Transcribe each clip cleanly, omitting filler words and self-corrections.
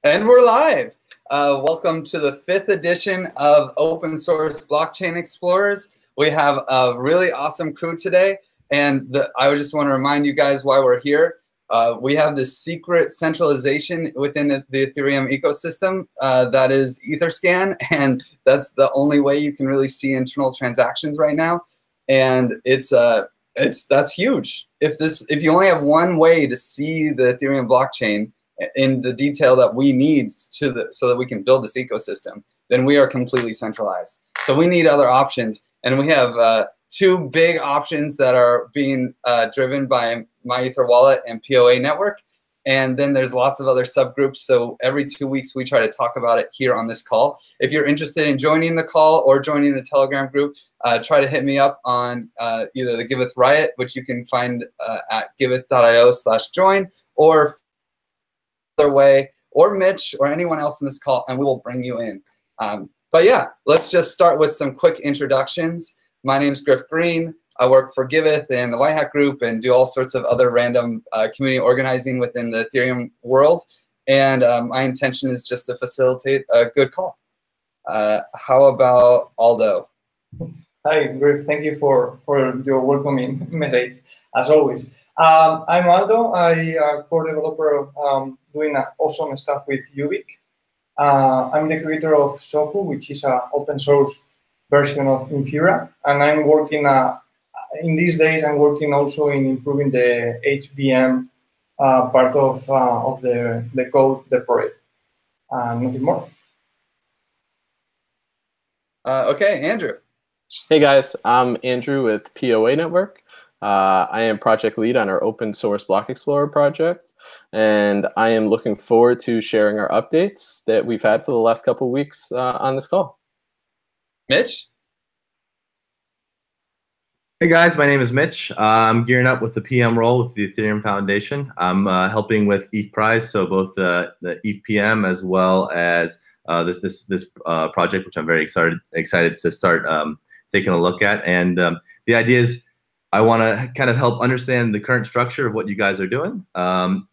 And we're live. Welcome to the 5th edition of Open Source Blockchain Explorers. We have a really awesome crew today, and I just want to remind you guys why we're here. We have this secret centralization within the Ethereum ecosystem that is Etherscan, and that's the only way you can really see internal transactions right now. And that's huge. If you only have one way to see the Ethereum blockchain in the detail that we need so that we can build this ecosystem, then we are completely centralized. So we need other options, and we have two big options that are being driven by MyEtherWallet and Poa Network, and then there's lots of other subgroups. So every 2 weeks we try to talk about it here on this call. If you're interested in joining the call or joining the Telegram group, try to hit me up on either the Giveth Riot, which you can find at giveth.io/join, or other way, or Mitch, or anyone else in this call, and we will bring you in. But yeah, let's just start with some quick introductions. My name is Griff Green. I work for Giveth and the White Hat Group and do all sorts of other random community organizing within the Ethereum world. And my intention is just to facilitate a good call. How about Aldo? Hi, Griff. Thank you for your welcoming message, as always. I'm Aldo. I'm core developer doing awesome stuff with Ubik. I'm the creator of Shokku, which is an open source version of Infura. And I'm working, in these days, I'm working also in improving the EthVM part of the code deployed. Nothing more. Okay, Andrew. Hey guys, I'm Andrew with Poa Network. I am project lead on our open source Block Explorer project, and I am looking forward to sharing our updates that we've had for the last couple of weeks on this call. Mitch? Hey guys, my name is Mitch. I'm gearing up with the PM role with the Ethereum Foundation. I'm helping with ETH Prize, so both the EthVM as well as this project, which I'm very excited to start taking a look at. And the idea is I want to kind of help understand the current structure of what you guys are doing,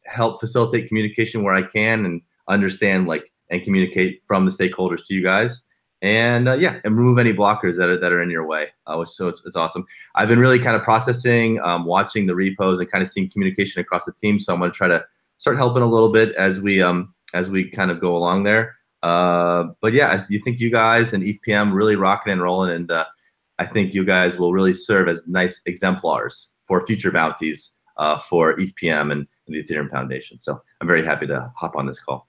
help facilitate communication where I can, and understand and communicate from the stakeholders to you guys, and yeah, and remove any blockers that are in your way. So it's awesome. I've been really kind of processing, watching the repos, and kind of seeing communication across the team. So I'm going to try to start helping a little bit as we kind of go along there. But yeah, I think you guys and EthVM really rocking and rolling, and I think you guys will really serve as nice exemplars for future bounties for EthVM and the Ethereum Foundation. So I'm very happy to hop on this call.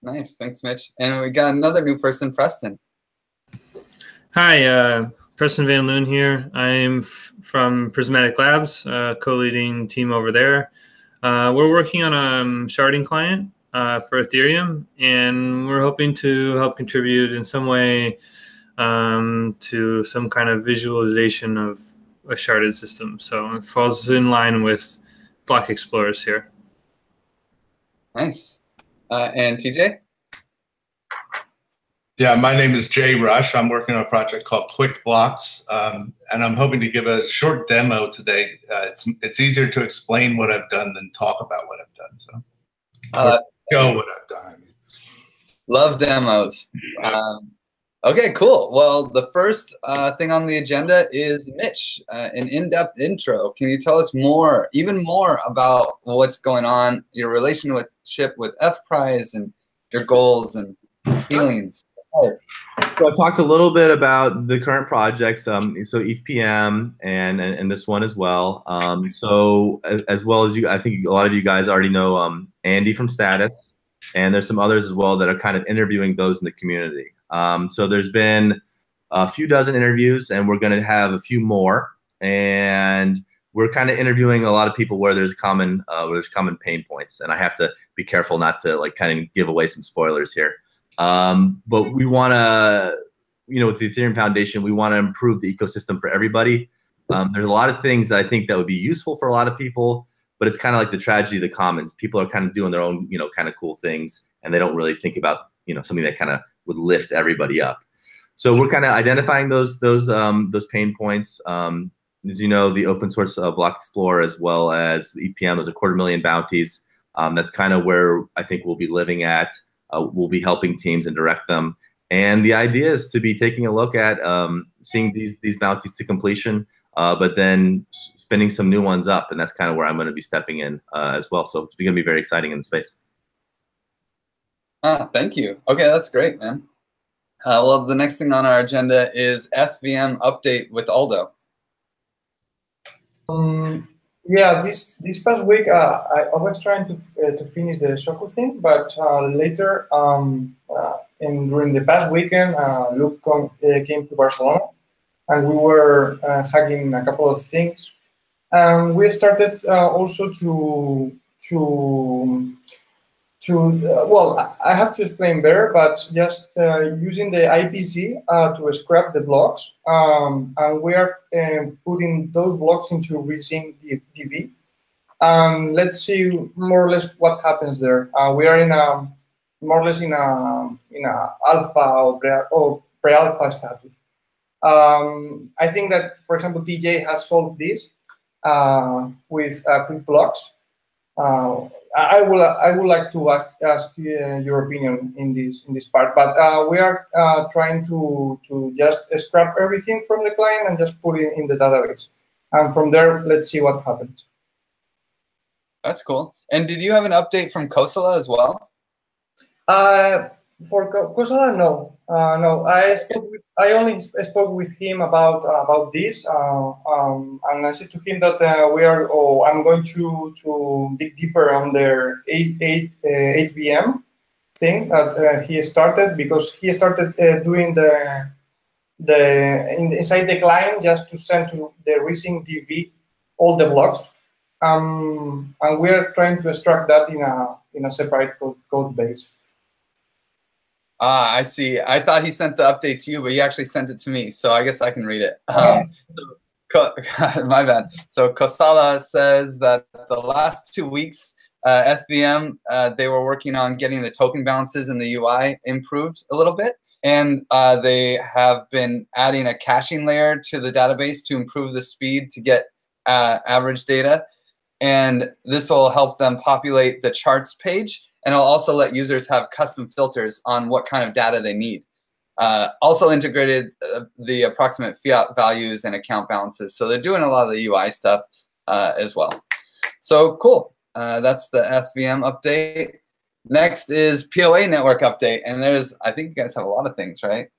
Nice, thanks, Mitch. And we got another new person, Preston. Hi, Preston Van Loon here. I'm from Prismatic Labs, co-leading team over there. We're working on a sharding client for Ethereum, and we're hoping to help contribute in some way to some kind of visualization of a sharded system. So it falls in line with Block Explorers here. Nice. And TJ? Yeah, my name is Jay Rush. I'm working on a project called QuickBlocks, and I'm hoping to give a short demo today. It's easier to explain what I've done than talk about what I've done. So show what I've done. I mean. Love demos. Okay, cool. Well, the first thing on the agenda is Mitch, an in-depth intro. Can you tell us more, even more about what's going on, your relationship with EthPrize, and your goals and feelings? So I talked a little bit about the current projects, so EthVM and this one as well. So as well as you, I think a lot of you guys already know Andy from Status, and there's some others as well that are kind of interviewing those in the community. So there's been a few dozen interviews, and we're going to have a few more. And we're kind of interviewing a lot of people where there's common pain points. And I have to be careful not to kind of give away some spoilers here. But we want to, with the Ethereum Foundation, we want to improve the ecosystem for everybody. There's a lot of things that I think that would be useful for a lot of people, but it's kind of like the tragedy of the commons. People are kind of doing their own, kind of cool things, and they don't really think about, something that kind of would lift everybody up. So we're kind of identifying those pain points. As you know, the open source Block Explorer as well as the EthVM, there's 250,000 bounties. That's kind of where I think we'll be living at. We'll be helping teams and direct them. And the idea is to be taking a look at seeing these bounties to completion, but then spinning some new ones up. And that's kind of where I'm going to be stepping in as well. So it's going to be very exciting in the space. Thank you. Okay, that's great, man. Well, the next thing on our agenda is EthVM update with Aldo. Yeah, this past week I was trying to finish the Shokku thing, but later during the past weekend, Luke came to Barcelona, and we were hacking a couple of things. We started also well, I have to explain better, but just using the IPC to scrap the blocks, and we are putting those blocks into RethinkDB. Let's see more or less what happens there. We are in more or less in a alpha or pre-alpha status. I think that, for example, TJ has solved this with QuickBlocks. I would like to ask your opinion in this part, but we are trying to just scrap everything from the client and just put it in the database, and from there, let's see what happens. That's cool. And did you have an update from Kosala as well? For Kosala, no, no. I only spoke with him about this, and I said to him that I'm going to dig deeper on their EthVM thing that he started, because he started doing inside the client just to send to the RethinkDB all the blocks, and we are trying to extract that in a separate code base. I see. I thought he sent the update to you, but he actually sent it to me, so I guess I can read it. My bad. So Kosala says that the last 2 weeks, EthVM, they were working on getting the token balances in the UI improved a little bit, and they have been adding a caching layer to the database to improve the speed to get average data, and this will help them populate the charts page. And it'll also let users have custom filters on what kind of data they need. Also integrated the approximate fiat values and account balances. So they're doing a lot of the UI stuff as well. So cool. That's the EthVM update. Next is Poa Network update. And I think you guys have a lot of things, right?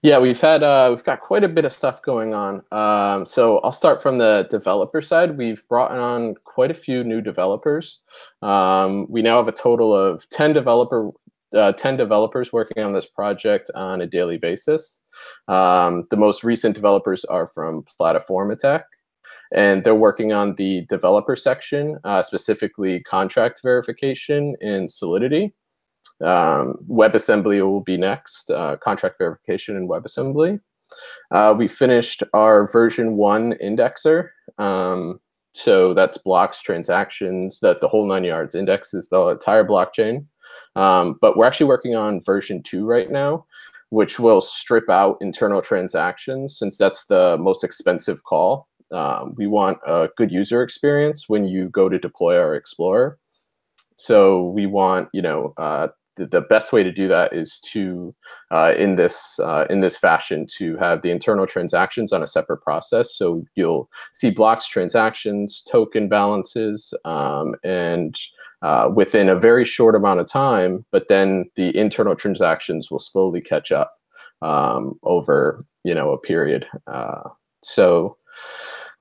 Yeah, we've got quite a bit of stuff going on. So I'll start from the developer side. We've brought on quite a few new developers. We now have a total of 10 developers working on this project on a daily basis. The most recent developers are from Plataform Attack, and they're working on the developer section, specifically contract verification in Solidity. WebAssembly will be next, contract verification in WebAssembly. We finished our version 1 indexer. So that's blocks, transactions, the whole 9 yards, indexes the entire blockchain. But we're actually working on version 2 right now, which will strip out internal transactions, since that's the most expensive call. We want a good user experience when you go to deploy our Explorer. So we want, the best way to do that is to, in this fashion, to have the internal transactions on a separate process. So you'll see blocks, transactions, token balances, and within a very short amount of time. But then the internal transactions will slowly catch up over a period. So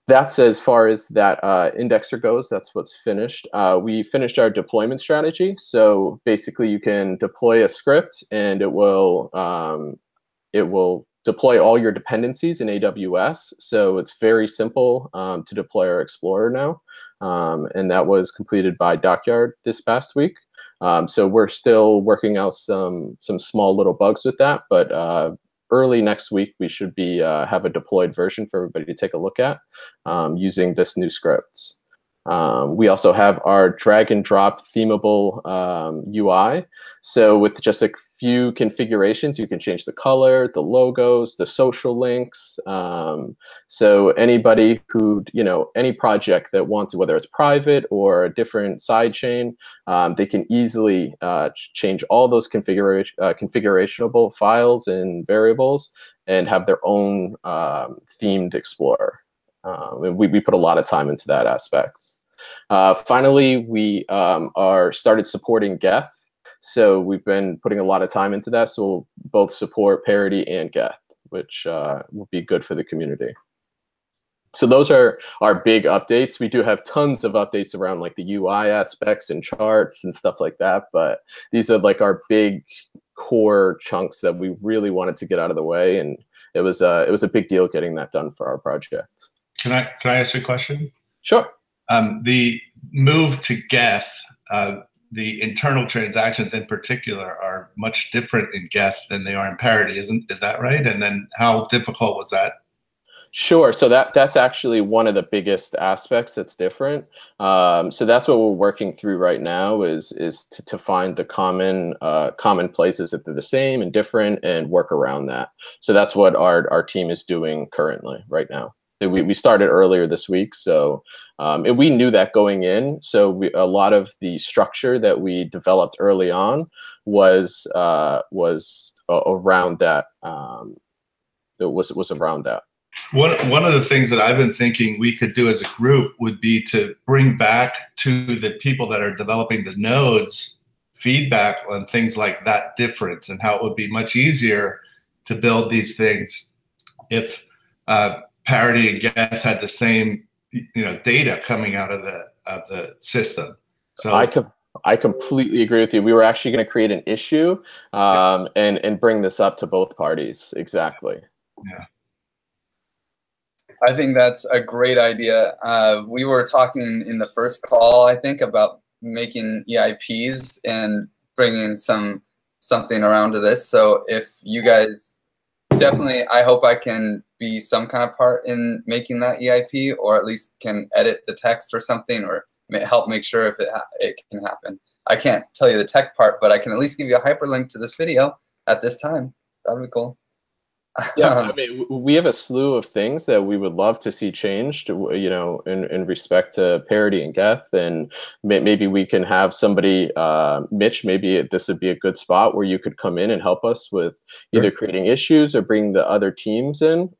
that's as far as that indexer goes. That's what's finished. We finished our deployment strategy. So basically, you can deploy a script, and it will deploy all your dependencies in AWS. So it's very simple to deploy our Explorer now, and that was completed by Dockyard this past week. So we're still working out some small little bugs with that, but early next week, we should be have a deployed version for everybody to take a look at using this new scripts. We also have our drag and drop themable UI. So with just a few configurations, you can change the color, the logos, the social links. So anybody who, any project that wants, whether it's private or a different side chain, they can easily change all those configurationable files and variables and have their own themed explorer. We put a lot of time into that aspect. Finally, we are started supporting Geth. So we've been putting a lot of time into that. So we'll both support parity and Geth, which will be good for the community. So those are our big updates. We do have tons of updates around like the UI aspects and charts and stuff like that. But these are like our big core chunks that we really wanted to get out of the way. And it was a big deal getting that done for our project. Can I ask you a question? Sure. The move to Geth, the internal transactions in particular are much different in Geth than they are in parity, is that right? And then how difficult was that? Sure. So that's actually one of the biggest aspects that's different. So that's what we're working through right now is to find the common places that they're the same and different and work around that. So that's what our team is doing currently right now. We started earlier this week, so and we knew that going in. So a lot of the structure that we developed early on was around that. It was around that. One of the things that I've been thinking we could do as a group would be to bring back to the people that are developing the nodes feedback on things like that difference and how it would be much easier to build these things if parity and Geth had the same data coming out of the system. So I completely agree with you. We were actually going to create an issue and bring this up to both parties. Exactly. Yeah. I think that's a great idea. We were talking in the first call, I think, about making EIPs and bringing something around to this. So if you guys definitely, I hope I can be some kind of part in making that EIP, or at least can edit the text or something, or help make sure if it can happen. I can't tell you the tech part, but I can at least give you a hyperlink to this video at this time. That'd be cool. Yeah, I mean, we have a slew of things that we would love to see changed, in respect to parity and Geth, and maybe we can have somebody, Mitch, maybe this would be a good spot where you could come in and help us with either creating issues or bring the other teams in,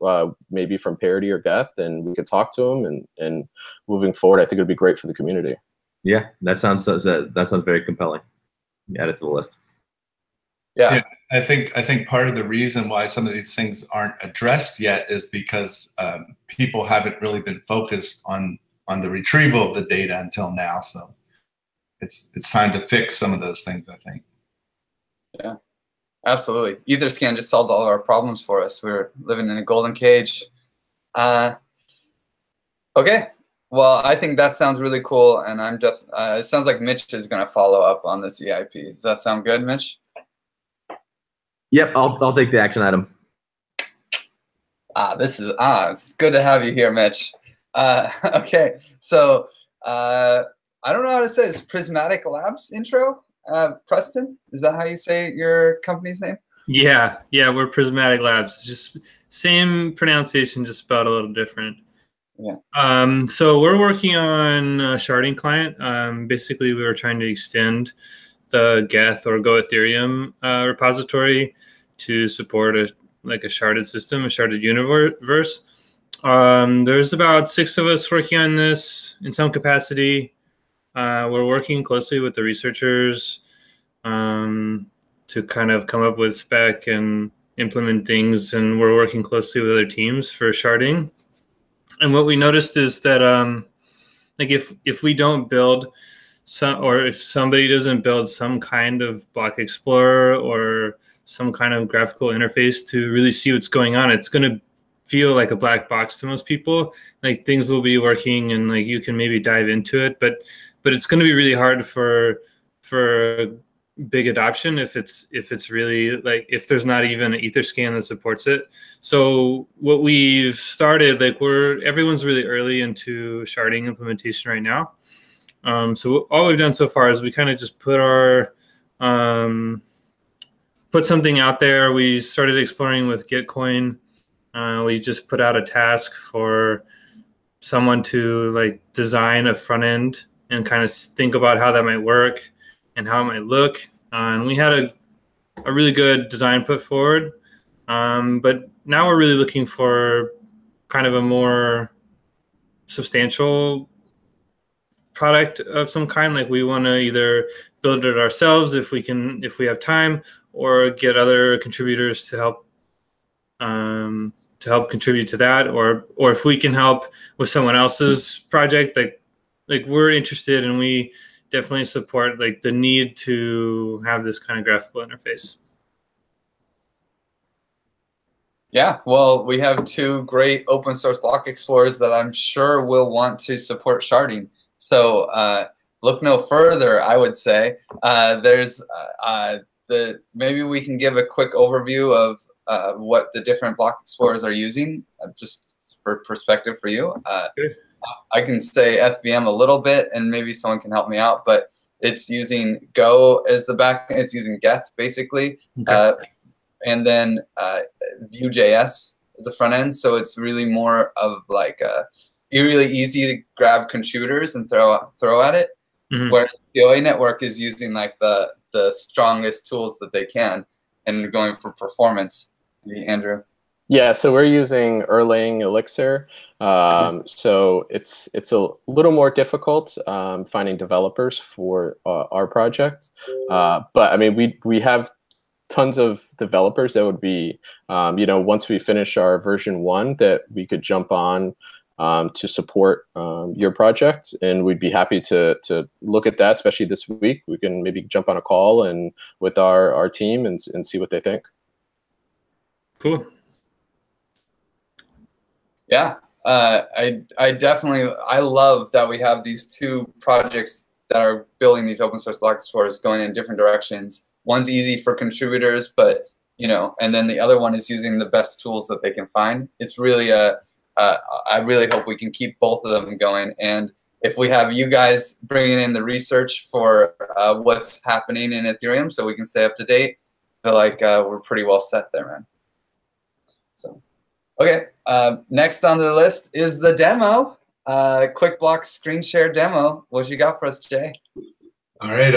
maybe from parity or Geth, and we could talk to them, and moving forward, I think it would be great for the community. Yeah, that sounds very compelling. Add it to the list. Yeah, I think part of the reason why some of these things aren't addressed yet is because people haven't really been focused on the retrieval of the data until now. So it's time to fix some of those things, I think. Yeah, absolutely. Etherscan just solved all our problems for us. We're living in a golden cage. Okay. Well, I think that sounds really cool, and I'm just. It sounds like Mitch is going to follow up on this EIP. Does that sound good, Mitch? Yep, I'll take the action item. It's good to have you here, Mitch. Okay, so I don't know how to say this. Prismatic Labs intro, Preston. Is that how you say your company's name? Yeah, we're Prismatic Labs. Just same pronunciation, just spelled a little different. Yeah. So we're working on a sharding client. Basically, we were trying to extend the Geth or Go Ethereum repository to support a sharded system, a sharded universe. There's about 6 of us working on this in some capacity. We're working closely with the researchers to kind of come up with spec and implement things, and we're working closely with other teams for sharding. And what we noticed is that if we don't build or if somebody doesn't build some kind of block explorer or some kind of graphical interface to really see what's going on, it's going to feel like a black box to most people. Like things will be working and like you can maybe dive into it, but it's going to be really hard for big adoption if it's really like if there's not even an Etherscan that supports it. So what we've started, everyone's really early into sharding implementation right now. So all we've done so far is we kind of just put our put something out there. We started exploring with Gitcoin. We just put out a task for someone to like design a front end and kind of think about how that might work and how it might look. And we had a really good design put forward. But now we're really looking for kind of a more substantial product of some kind. Like we want to either build it ourselves if we have time, or get other contributors to help contribute to that, or if we can help with someone else's project, like we're interested, and we definitely support like the need to have this kind of graphical interface. Yeah, well, we have two great open source block explorers that I'm sure will want to support sharding. So look no further, I would say. Maybe we can give a quick overview of what the different block explorers are using, just for perspective for you. I can say EthVM a little bit, and maybe someone can help me out, but it's using Go as the back. It's using Geth, basically. Okay. And then Vuejs is the front end. So it's really more of like really easy to grab contributors and throw at it. Mm-hmm. Whereas Poa Network is using like the strongest tools that they can and going for performance. Andrew. Yeah, so we're using Erlang Elixir. So it's a little more difficult finding developers for our project. But I mean, we have tons of developers that would be, once we finish our version 1, that we could jump on to support your project, and we'd be happy to look at that, especially this week. We can maybe jump on a call and with our team and see what they think. Cool. Yeah, I definitely love that we have these two projects that are building these open source block explorers going in different directions. One's easy for contributors, but and then the other one is using the best tools that they can find. It's really I really hope we can keep both of them going. And if we have you guys bringing in the research for what's happening in Ethereum, so we can stay up to date, I feel like we're pretty well set there, man. So, okay, next on the list is the demo, QuickBlocks screen share demo. What you got for us, Jay? All right,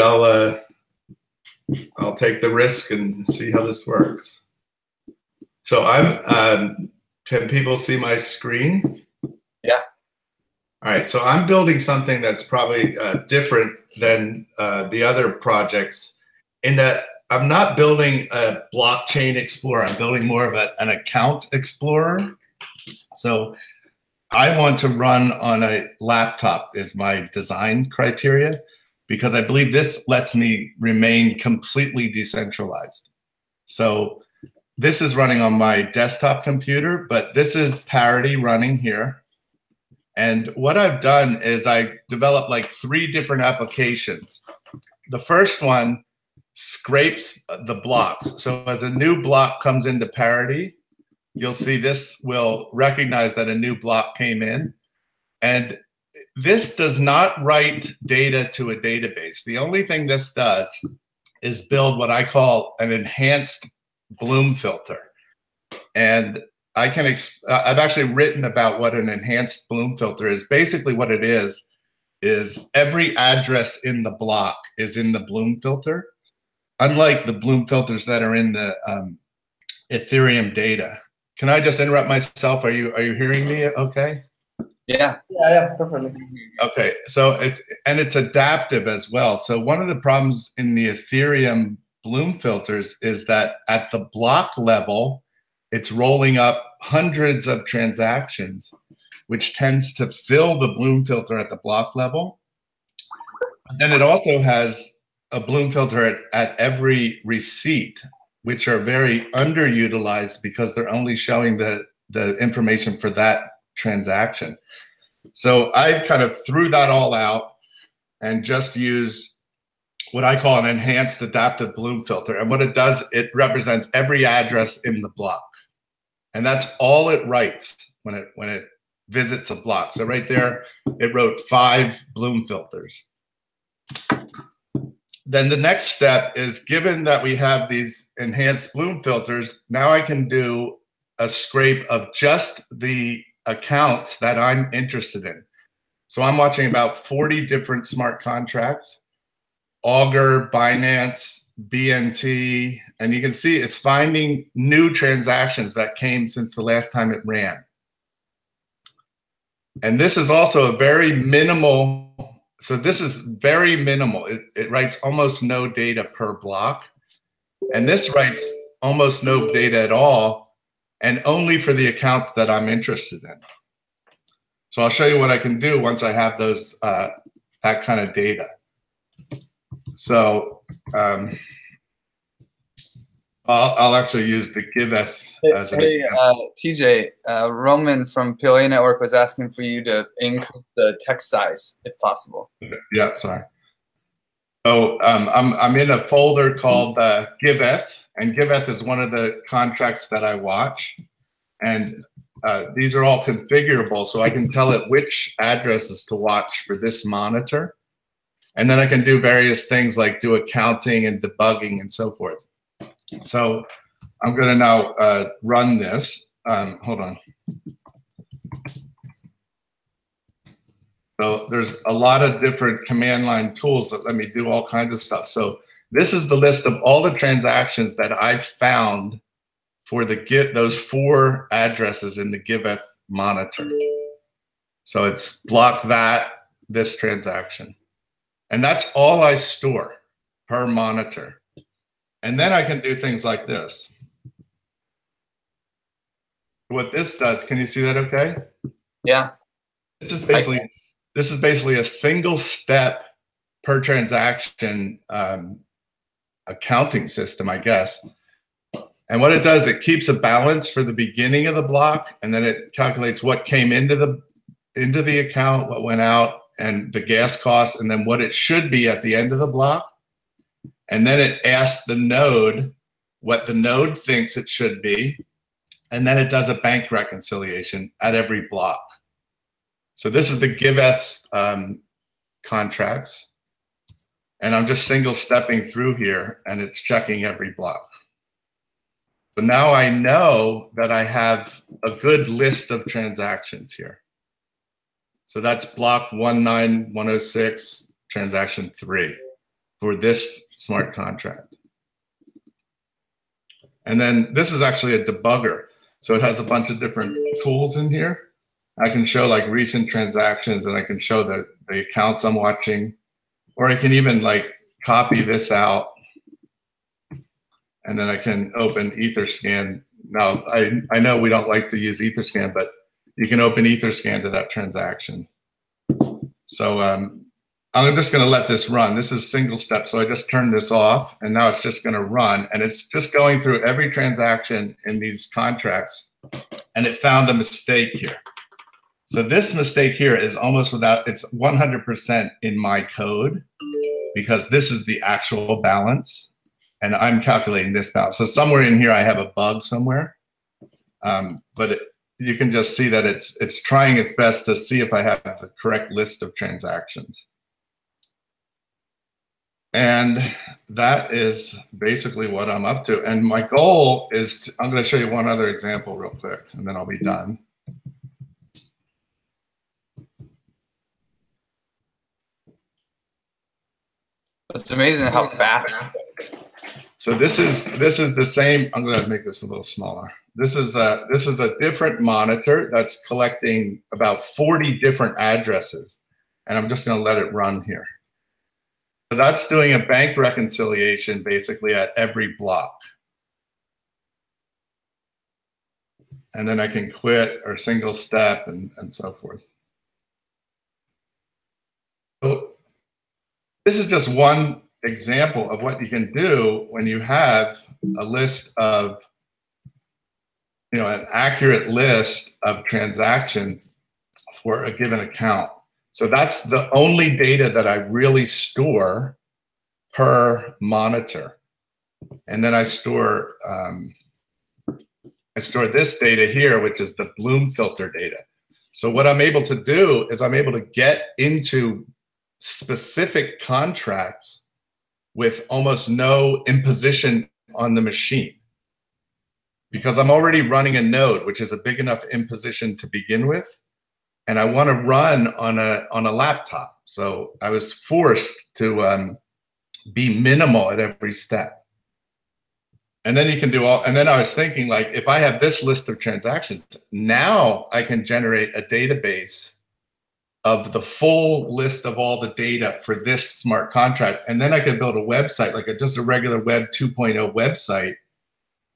I'll take the risk and see how this works. So can people see my screen? Yeah. All right, so I'm building something that's probably different than the other projects in that I'm not building a blockchain explorer. I'm building more of an account explorer. So I want to run on a laptop is my design criteria, because I believe this lets me remain completely decentralized. So this is running on my desktop computer, but this is Parity running here. And what I've done is I developed like 3 different applications. The first one scrapes the blocks. So as a new block comes into Parity, you'll see this will recognize that a new block came in. And this does not write data to a database. The only thing this does is build what I call an enhanced Bloom filter. And I've actually written about what an enhanced Bloom filter is. Basically what it is every address in the block is in the Bloom filter, unlike the Bloom filters that are in the Ethereum data. Can I just interrupt myself? Are you hearing me okay? Yeah. Yeah, perfectly. Okay, so it's adaptive as well. So one of the problems in the Ethereum Bloom filters is that at the block level, it's rolling up hundreds of transactions, which tends to fill the Bloom filter at the block level. But then it also has a Bloom filter at every receipt, which are very underutilized because they're only showing the information for that transaction. So I kind of threw that all out and just used what I call an enhanced adaptive Bloom filter. And what it does, it represents every address in the block. And that's all it writes when it visits a block. So right there, it wrote 5 Bloom filters. then the next step is, given that we have these enhanced bloom filters, now I can do a scrape of just the accounts that I'm interested in. So I'm watching about 40 different smart contracts, Augur, Binance, BNT, and you can see it's finding new transactions that came since the last time it ran. And this is also a very minimal, so this is very minimal. It writes almost no data per block. And this writes almost no data at all, and only for the accounts that I'm interested in. So I'll show you what I can do once I have those, that kind of data. So I'll actually use the Giveth as an example. TJ, Roman from Poa Network was asking for you to increase the text size if possible. Yeah, sorry. So I'm in a folder called Giveth, and Giveth is one of the contracts that I watch. And these are all configurable, so I can tell it which addresses to watch for this monitor. And then I can do various things like do accounting and debugging and so forth. So I'm going to now run this. Hold on. So there's a lot of different command line tools that let me do all kinds of stuff. So this is the list of all the transactions that I've found for the those 4 addresses in the Giveth monitor. So it's block that, this transaction. And that's all I store per monitor. And then I can do things like this. What this does, can you see that okay? Yeah. This is basically a single step per transaction accounting system, I guess. And what it does, it keeps a balance for the beginning of the block, and then it calculates what came into the account, what went out, and the gas cost, and then what it should be at the end of the block. And then it asks the node what the node thinks it should be, and then it does a bank reconciliation at every block. So this is the Giveth contracts, and I'm just single stepping through here, and it's checking every block. So now I know that I have a good list of transactions here. So that's block 19106, transaction 3 for this smart contract. And then this is actually a debugger. So it has a bunch of different tools in here. I can show like recent transactions, and I can show the accounts I'm watching, or I can even like copy this out, and then I can open Etherscan. Now, I know we don't like to use Etherscan, but you can open Etherscan to that transaction. So I'm just going to let this run. This is single step, so I just turned this off, and now it's just going to run, and it's just going through every transaction in these contracts, and it found a mistake here. So this mistake here is almost without, it's 100% in my code, because this is the actual balance, and I'm calculating this balance. So somewhere in here I have a bug somewhere, but you can just see that it's trying its best to see if I have the correct list of transactions. And that is basically what I'm up to. And my goal is, I'm going to show you one other example real quick, and then I'll be done. It's amazing how fast. So this is the same. I'm going to make this a little smaller. This is a different monitor that's collecting about 40 different addresses, and I'm just going to let it run here. So that's doing a bank reconciliation basically at every block. And then I can quit or single step and so forth. So this is just one example of what you can do when you have a list of, an accurate list of transactions for a given account. So that's the only data that I really store per monitor. And then I store this data here, which is the bloom filter data. So what I'm able to do is I'm able to get into specific contracts with almost no imposition on the machine, because I'm already running a node, which is a big enough imposition to begin with, and I want to run on a laptop. So I was forced to be minimal at every step. And then you can do all, and then I was thinking, like, if I have this list of transactions, now I can generate a database of the full list of all the data for this smart contract. And then I could build a website, like just a regular Web 2.0 website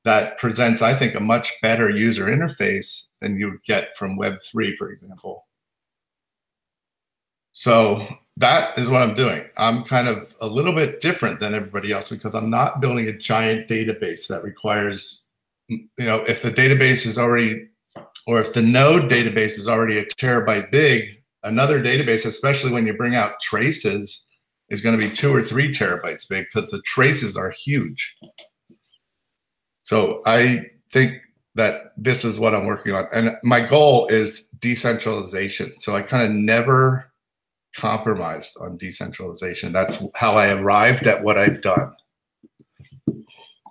that presents, I think, a much better user interface than you would get from Web 3, for example. So that is what I'm doing. I'm kind of a little bit different than everybody else because I'm not building a giant database that requires, if the database is already, or if the node database is already a terabyte big, another database, especially when you bring out traces, is going to be 2 or 3 terabytes big because the traces are huge. So I think that this is what I'm working on. And my goal is decentralization. So I kind of never compromised on decentralization. That's how I arrived at what I've done.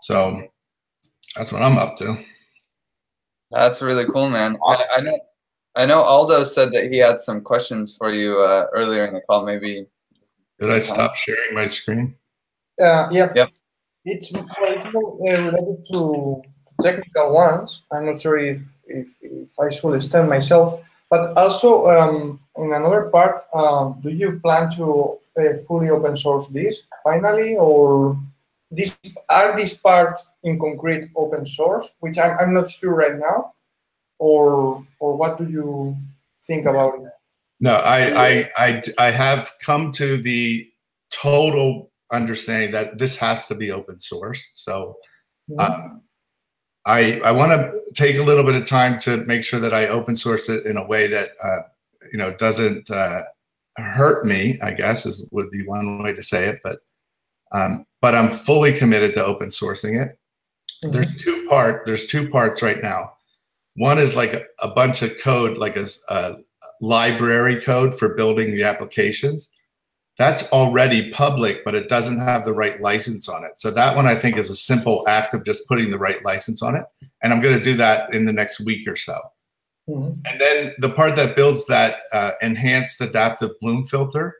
So that's what I'm up to. That's really cool, man. Awesome. I know Aldo said that he had some questions for you earlier in the call. Maybe. Did I stop sharing my screen? Yeah. Yep. It's more related to technical ones. I'm not sure if I should extend myself, but also in another part, do you plan to fully open source this finally, or are these parts in concrete open source, which I'm not sure right now, or what do you think about it? No, I have come to the total understanding that this has to be open source. So I want to take a little bit of time to make sure that I open source it in a way that doesn't hurt me, I guess would be one way to say it. But I'm fully committed to open sourcing it. There's two parts right now. One is like a bunch of code, like a library code for building the applications. That's already public, but it doesn't have the right license on it. So that one I think is a simple act of just putting the right license on it. And I'm going to do that in the next week or so. And then the part that builds that enhanced adaptive bloom filter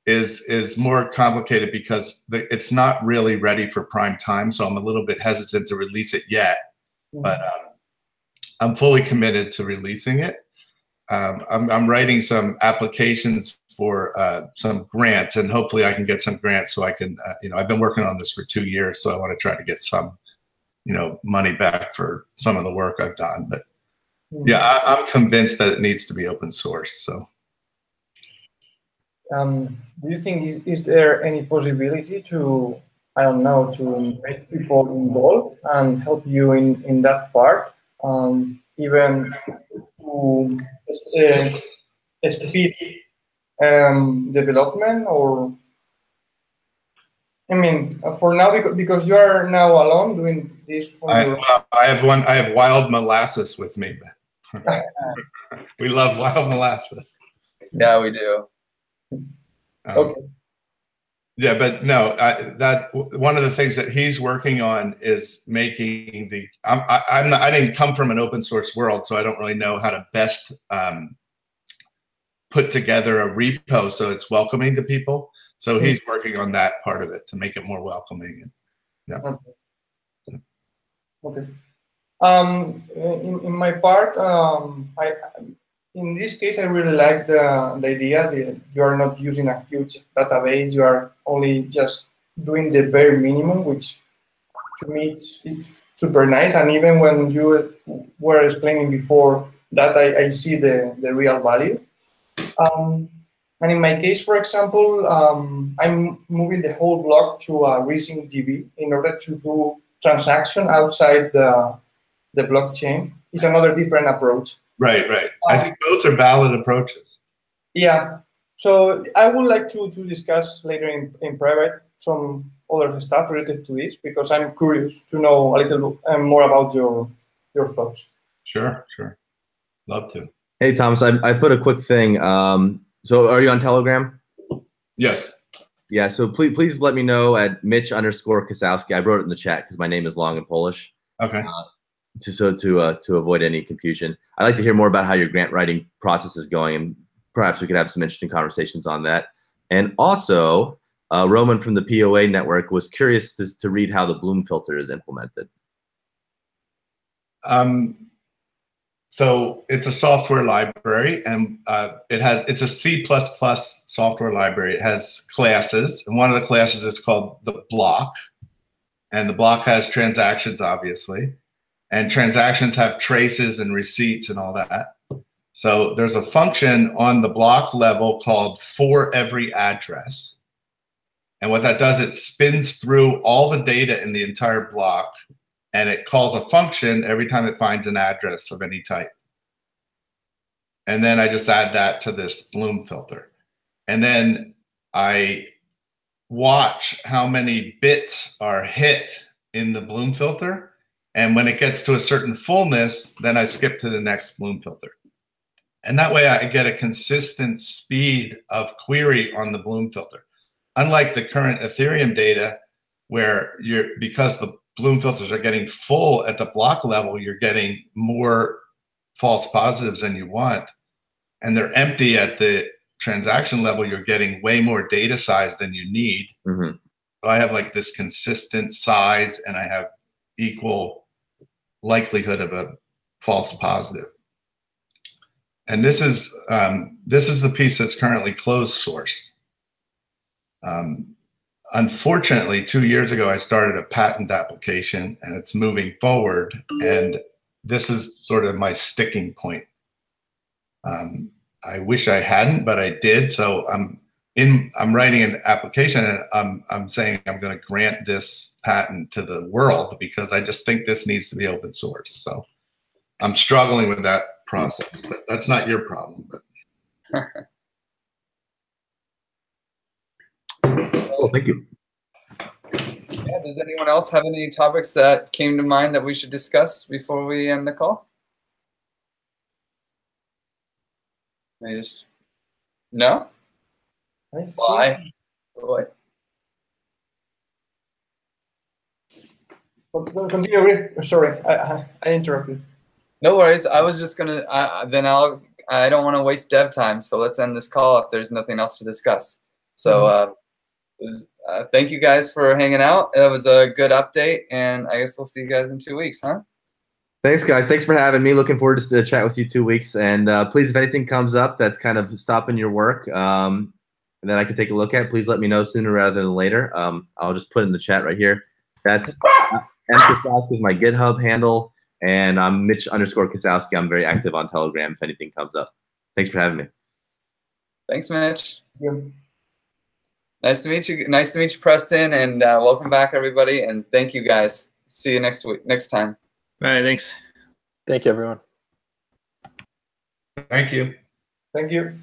is more complicated because it's not really ready for prime time. So I'm a little bit hesitant to release it yet, but I'm fully committed to releasing it. I'm writing some applications for some grants, and hopefully I can get some grants so I can, I've been working on this for 2 years, so I want to try to get some, money back for some of the work I've done. But yeah, I'm convinced that it needs to be open source. So, do you think is there any possibility to, I don't know, to make people involved and help you in that part, even to speed development, or I mean, for now, because you are now alone doing this. I have wild molasses with me. We love wild molasses. Yeah, we do. Okay. Yeah, but no, that one of the things that he's working on is making the. I didn't come from an open source world, so I don't really know how to best put together a repo so it's welcoming to people. So he's working on that part of it to make it more welcoming. And, yeah. Okay. In my part, in this case, I really like the idea that you are not using a huge database. You are only just doing the bare minimum, which to me it's super nice. And even when you were explaining before that, I see the real value. And in my case, for example, I'm moving the whole block to RethinkDB in order to do transaction outside the blockchain. It's another different approach. Right. I think both are valid approaches. Yeah. So I would like to discuss later in private some other stuff related to this, because I'm curious to know a little more about your thoughts. Sure. Love to. Hey, Thomas, I put a quick thing. So are you on Telegram? Yes. Yeah, so please let me know at Mitch_Kasowski. I wrote it in the chat because my name is long in Polish. Okay. To avoid any confusion. I'd like to hear more about how your grant writing process is going, and perhaps we could have some interesting conversations on that. And also, Roman from the POA network was curious to read how the Bloom filter is implemented. So it's a software library, and it's a C++ software library. It has classes, and one of the classes is called the block, and the block has transactions, obviously. And transactions have traces and receipts and all that. So there's a function on the block level called for every address. And what that does, it spins through all the data in the entire block, and it calls a function every time it finds an address of any type. And then I just add that to this Bloom filter. And then I watch how many bits are hit in the Bloom filter. And when it gets to a certain fullness, then I skip to the next Bloom filter. And that way I get a consistent speed of query on the Bloom filter. Unlike the current Ethereum data, where because the Bloom filters are getting full at the block level, you're getting more false positives than you want. And they're empty at the transaction level, you're getting way more data size than you need. Mm-hmm. So I have like this consistent size, and I have equal likelihood of a false positive. And this is the piece that's currently closed source. Unfortunately, 2 years ago, I started a patent application, and it's moving forward. And this is sort of my sticking point. I wish I hadn't, but I did. So I'm writing an application, and I'm saying I'm going to grant this patent to the world because I just think this needs to be open source. So I'm struggling with that process, but that's not your problem. But. Well, thank you. Yeah, does anyone else have any topics that came to mind that we should discuss before we end the call? No? Why? What? Continue. Sorry, I interrupted. No worries. I was just gonna. I don't want to waste dev time, so let's end this call if there's nothing else to discuss. So thank you guys for hanging out. It was a good update, and I guess we'll see you guys in 2 weeks, huh? Thanks, guys. Thanks for having me. Looking forward to chat with you 2 weeks. And please, if anything comes up that's kind of stopping your work, and then I can take a look at, please let me know sooner rather than later. I'll just put it in the chat right here. That's M_Kasowski is my GitHub handle, and I'm Mitch_Kasowski. I'm very active on Telegram if anything comes up. Thanks for having me. Thanks, Mitch. Yeah. Nice to meet you. Nice to meet you, Preston, and welcome back, everybody. And thank you, guys. See you next time. All right, thanks. Thank you, everyone. Thank you. Thank you.